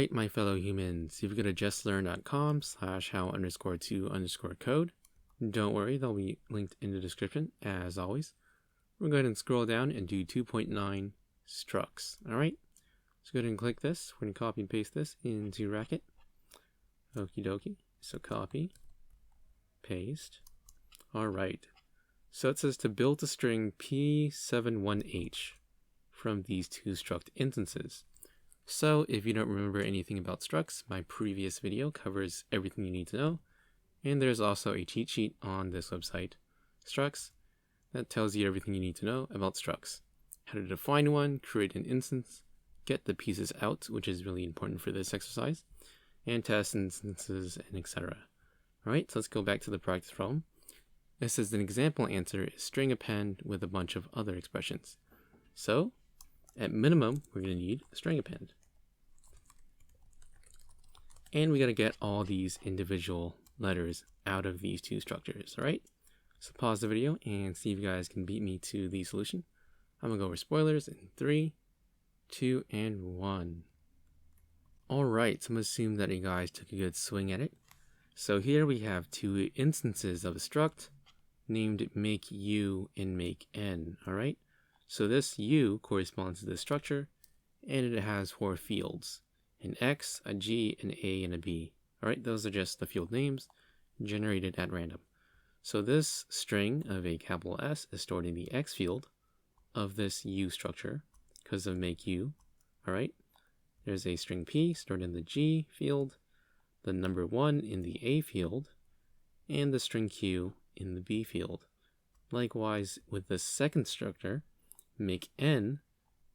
Alright, my fellow humans, if you go to justlearn.com/how_to_code, don't worry, they'll be linked in the description, as always. We're going to scroll down and do 2.9 structs. Alright, so go ahead and click this. We're going to copy and paste this into Racket. Okie dokie. So copy, paste. Alright, so it says to build a string P71H from these two struct instances. So if you don't remember anything about structs, my previous video covers everything you need to know. And there's also a cheat sheet on this website, Structs, that tells you everything you need to know about structs. How to define one, create an instance, get the pieces out, which is really important for this exercise, and test instances, and etc. Alright, so let's go back to the practice problem. This is an example answer is string append with a bunch of other expressions. So, at minimum, we're going to need a string append. And we got to get all these individual letters out of these two structures, alright? So pause the video and see if you guys can beat me to the solution. I'm going to go over spoilers in 3, 2, and 1. Alright, so I'm going to assume that you guys took a good swing at it. So here we have two instances of a struct named makeU and makeN, alright? So this U corresponds to the structure, and it has 4 fields, an X, a G, an A, and a B. Alright, those are just the field names generated at random. So this string of a capital S is stored in the X field of this U structure because of makeU. Alright, there's a string P stored in the G field, the number 1 in the A field, and the string Q in the B field. Likewise, with the second structure, make N,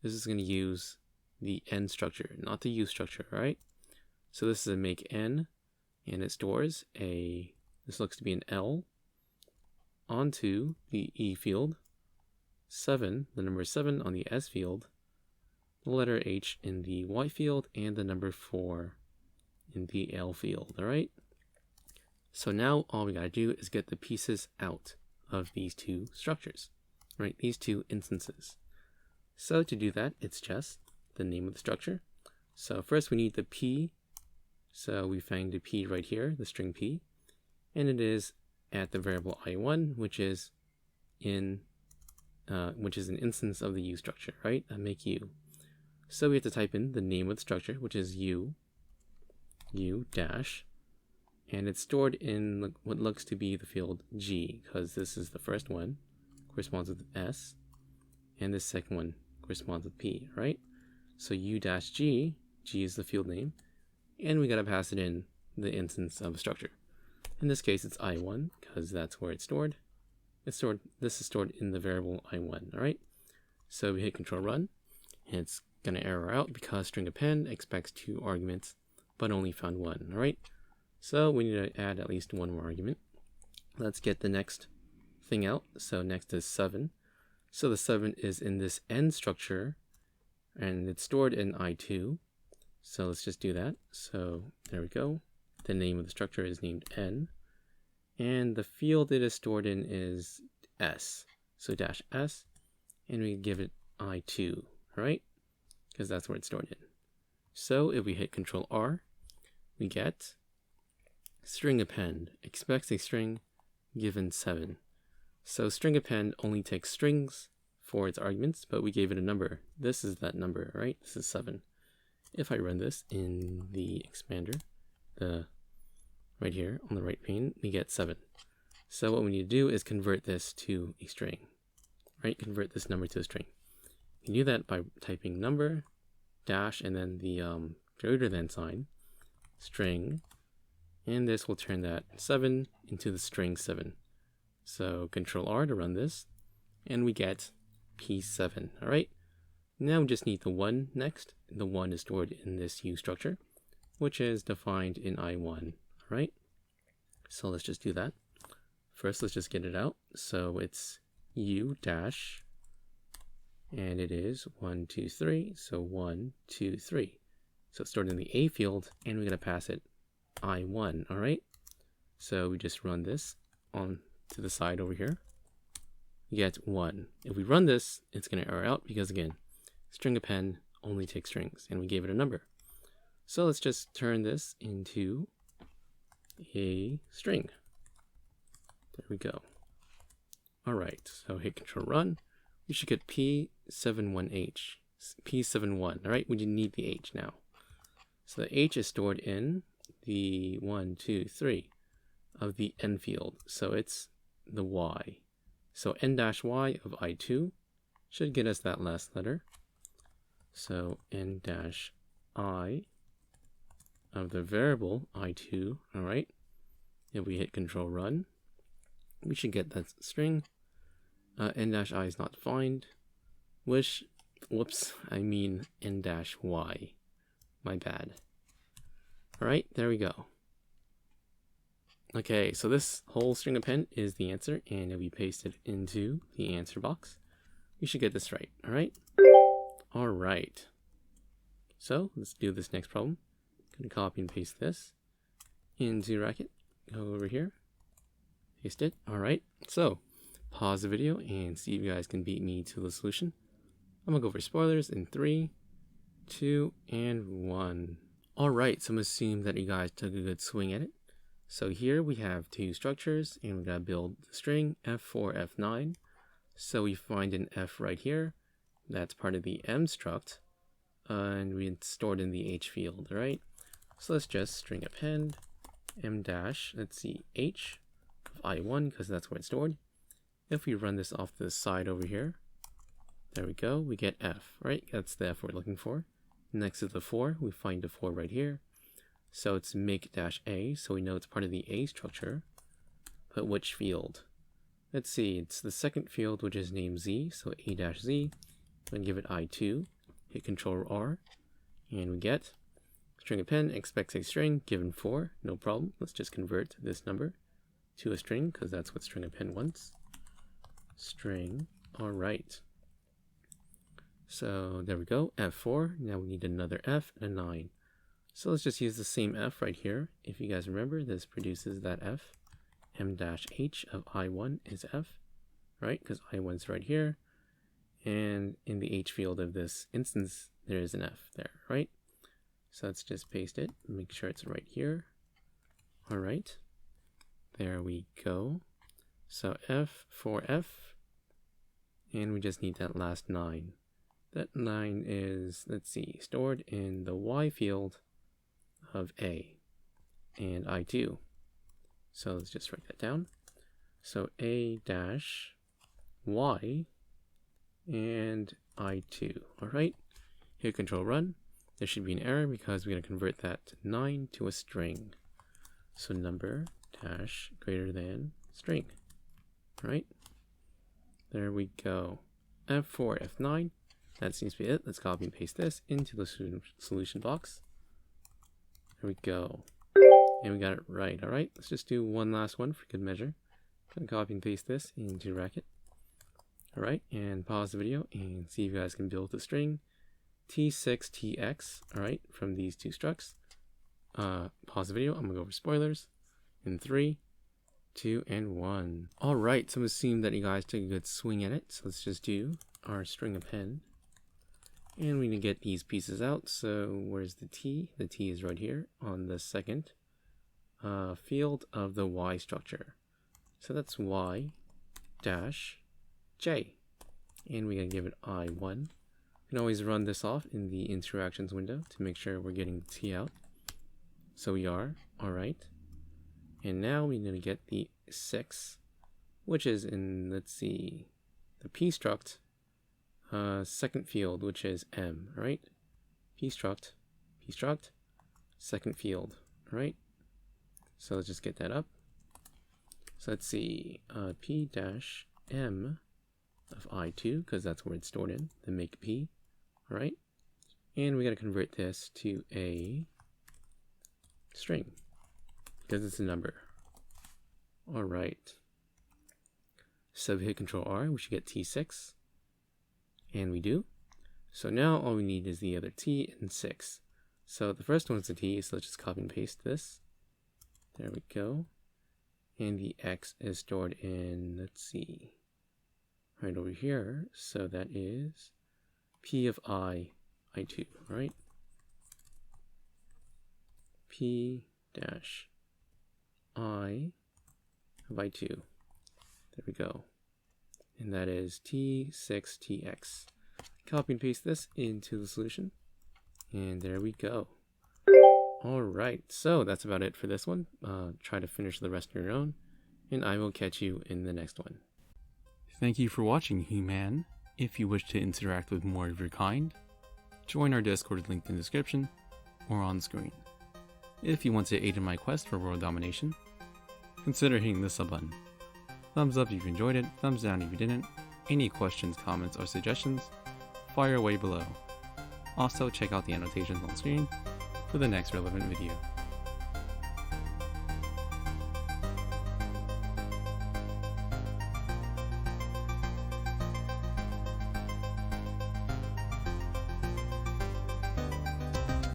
this is going to use the N structure, not the U structure, right? So this is a make N, and it stores this looks to be an L, onto the E field, 7, the number 7 on the S field, the letter H in the Y field, and the number 4 in the L field, alright? So now all we gotta do is get the pieces out of these two structures. Right, these two instances. So to do that, it's just the name of the structure. So first we need the P. So we find the P right here, the string P, and it is at the variable I1, which is an instance of the U structure, right? Make U. So we have to type in the name of the structure, which is U dash, and it's stored in what looks to be the field G, because this is the first one. Corresponds with S, and this second one corresponds with P, right? So U dash G, G is the field name, and we gotta pass it in the instance of a structure. In this case, it's I1 because that's where it's stored. This is stored in the variable I1, all right? So we hit Control Run, and it's gonna error out because string append expects 2 arguments, but only found 1, all right? So we need to add at least 1 more argument. Let's get the next thing out. So next is 7. So the 7 is in this N structure, and it's stored in I2. So let's just do that. So there we go. The name of the structure is named N, and the field it is stored in is S. So dash S, and we give it I2, right? Because that's where it's stored in. So if we hit Control R, we get string append expects a string given 7. So string append only takes strings for its arguments, but we gave it a number. This is that number, right? This is 7. If I run this in the expander, right here on the right pane, we get 7. So what we need to do is convert this to a string, right? Convert this number to a string. You do that by typing number, dash, and then the greater than sign, string, and this will turn that 7 into the string 7. So Control R to run this, and we get P7, alright? Now we just need the 1 next. The 1 is stored in this U structure, which is defined in I1, alright? So let's just do that. First, let's just get it out. So it's U dash, and it is 1, 2, 3. So 1, 2, 3. So it's stored in the A field, and we're going to pass it I1, alright? So we just run this on to the side over here. You get 1. If we run this, it's going to error out because, again, string append only takes strings, and we gave it a number. So let's just turn this into a string. There we go. All right, so hit Control Run. We should get P71H, P71. All right, we need the H now. So the H is stored in the 1, 2, 3 of the N field. So it's the Y. So N-Y of I2 should get us that last letter. So N-I of the variable I2, all right? If we hit Control Run, we should get that string. N-I is not defined, which, whoops, I mean N-Y. My bad. All right, there we go. Okay, so this whole string append is the answer, and if we paste it into the answer box, we should get this right, all right? All right. So let's do this next problem. Gonna copy and paste this into DrRacket. Go over here, paste it. All right, so pause the video and see if you guys can beat me to the solution. I'm gonna go for spoilers in 3, 2, and 1. All right, so I'm gonna assume that you guys took a good swing at it. So here we have two structures, and we gotta build the string F4, F9. So we find an F right here. That's part of the M struct, and we stored in the H field, right? So let's just string append M dash, let's see, H of I1, because that's where it's stored. If we run this off to the side over here, there we go, we get F, right? That's the F we're looking for. Next to the 4, we find the 4 right here. So it's make-a, so we know it's part of the A structure. But which field? Let's see, it's the second field, which is named Z, so A-Z. Then give it I2, hit Control R, and we get string append expects a string given 4, no problem. Let's just convert this number to a string, because that's what string append wants. String, all right. So there we go, F4. Now we need another F and a 9. So let's just use the same F right here. If you guys remember, this produces that F. M-H of I1 is F, right? Because I1 is right here. And in the H field of this instance, there is an F there, right? So let's just paste it, make sure it's right here. All right, there we go. So F for F, and we just need that last 9. That 9 is, let's see, stored in the Y field of A and I2. So let's just write that down. So A dash Y and I2. All right, hit Control Run. There should be an error because we're going to convert that 9 to a string. So number dash greater than string. All right, there we go. F4, F9. That seems to be it. Let's copy and paste this into the solution box. There we go. And we got it right. All right, let's just do one last one for good measure. Gonna copy and paste this into DrRacket. All right, and pause the video and see if you guys can build the string T6TX, all right, from these two structs. Pause the video. I'm gonna go over spoilers in 3, 2, and 1. All right, so I'm assuming that you guys took a good swing at it. So let's just do our string append. And we need to get these pieces out. So where's the T? The T is right here on the second field of the Y structure. So that's Y dash J. And we're going to give it I1. You can always run this off in the interactions window to make sure we're getting the T out. So we are, all right. And now we need to get the 6, which is in, let's see, the P struct. Second field, which is M, right? P struct, second field, right? So let's just get that up. So let's see, P dash M of I2, because that's where it's stored in, the make P, all right? And we got to convert this to a string, because it's a number. All right. So if we hit Control R, we should get T6. And we do. So now all we need is the other T and 6. So the first one's the T, so let's just copy and paste this. There we go. And the X is stored in, let's see, right over here. So that is P of I2, right? P dash I by 2. There we go. And that is T6TX. Copy and paste this into the solution. And there we go. Alright, so that's about it for this one. Try to finish the rest on your own. And I will catch you in the next one. Thank you for watching, He-Man. If you wish to interact with more of your kind, join our Discord linked in the description or on screen. If you want to aid in my quest for world domination, consider hitting the sub button. Thumbs up if you enjoyed it, thumbs down if you didn't. Any questions, comments, or suggestions, fire away below. Also, check out the annotations on screen for the next relevant video.